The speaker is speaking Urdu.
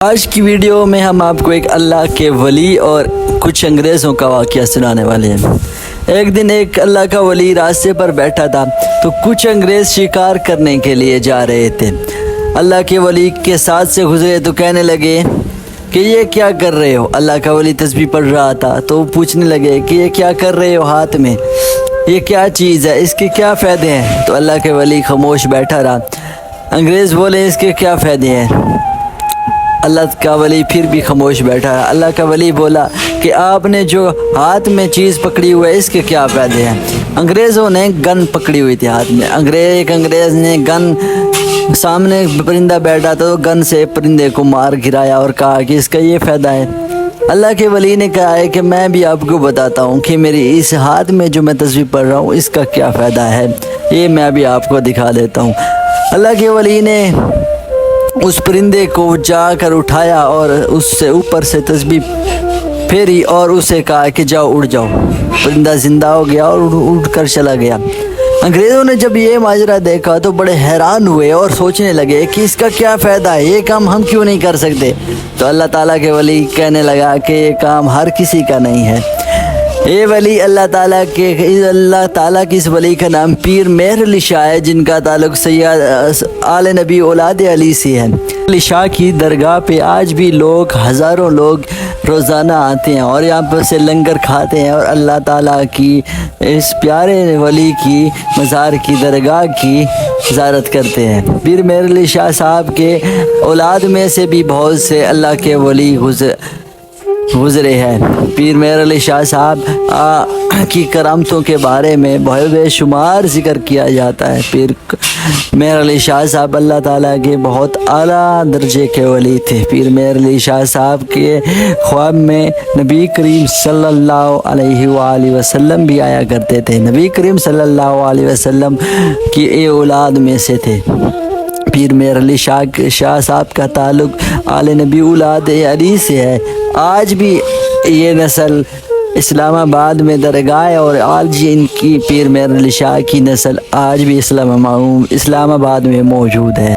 آج کی ویڈیو میں ہم آپ کو ایک اللہ کے ولی اور کچھ انگریزوں کا واقعہ سنانے والے ہیں۔ ایک دن ایک اللہ کا ولی راستے پر بیٹھا تھا تو کچھ انگریز شکار کرنے کے لیے جا رہے تھے۔ اللہ کے ولی کے ساتھ سے گزرے تو کہنے لگے کہ یہ کیا کر رہے ہو؟ اللہ کا ولی تسبیح پڑھ رہا تھا تو وہ پوچھنے لگے کہ یہ کیا کر رہے ہو ہاتھ میں؟ یہ کیا چیز ہے؟ اس کے کیا فائدے ہیں؟ تو اللہ کے ولی خاموش بیٹھا رہا۔ انگریز بولے اس کے کیا فائدے ہیں؟ اللہ کا ولی پھر بھی خاموش بیٹھا ہے۔ اللہ کا ولی بولا کہ آپ نے جو ہاتھ میں چیز پکڑی ہوئی ہے اس کے کیا فائدے ہیں؟ انگریزوں نے گن پکڑی ہوئی تھی ہاتھ میں۔ ایک انگریز نے گن سامنے پرندہ بیٹھا تو گن سے پرندے کو مار گرایا اور کہا کہ اس کا یہ فائدہ ہے۔ اللہ کے ولی نے کہا ہے کہ میں بھی آپ کو بتاتا ہوں کہ میری اس ہاتھ میں جو میں تسبیح پڑھ رہا ہوں اس کا کیا فائدہ ہے، یہ میں بھی آپ کو دکھا دیتا ہوں۔ اللہ کے ولی نے اس پرندے کو جا کر اٹھایا اور اس سے اوپر سے تسبیح پھیری اور اسے کہا کہ جاؤ اڑ جاؤ۔ پرندہ زندہ ہو گیا اور اڑ کر چلا گیا۔ انگریزوں نے جب یہ ماجرا دیکھا تو بڑے حیران ہوئے اور سوچنے لگے کہ اس کا کیا فائدہ ہے، یہ کام ہم کیوں نہیں کر سکتے؟ تو اللہ تعالیٰ کے ولی کہنے لگا کہ یہ کام ہر کسی کا نہیں ہے۔ یہ ولی اللہ تعالیٰ کی اس ولی کا نام پیر مہر علی شاہ ہے، جن کا تعلق سید آل نبی اولاد علی سے ہے۔ علی شاہ کی درگاہ پہ آج بھی ہزاروں لوگ روزانہ آتے ہیں اور یہاں پر سے لنگر کھاتے ہیں اور اللہ تعالیٰ کی اس پیارے ولی کی مزار کی درگاہ کی زیارت کرتے ہیں۔ پیر مہر علی شاہ صاحب کے اولاد میں سے بھی بہت سے اللہ کے ولی گزرے ہیں۔ پیر مہر علی شاہ صاحب کی کرامتوں کے بارے میں بے شمار ذکر کیا جاتا ہے۔ پیر مہر علی شاہ صاحب اللہ تعالیٰ کے بہت اعلیٰ درجے کے ولی تھے۔ پیر مہر علی شاہ صاحب کے خواب میں نبی کریم صلی اللہ علیہ وآلہ وسلم بھی آیا کرتے تھے۔ نبی کریم صلی اللہ علیہ وسلم کی اولاد میں سے تھے۔ پیر مہر علی شاہ صاحب کا تعلق آل نبی اولاد علی سے ہے۔ آج بھی یہ نسل اسلام آباد میں درگاہ اور آج ان کی پیر مہر علی شاہ کی نسل آج بھی اسلام آباد میں موجود ہے۔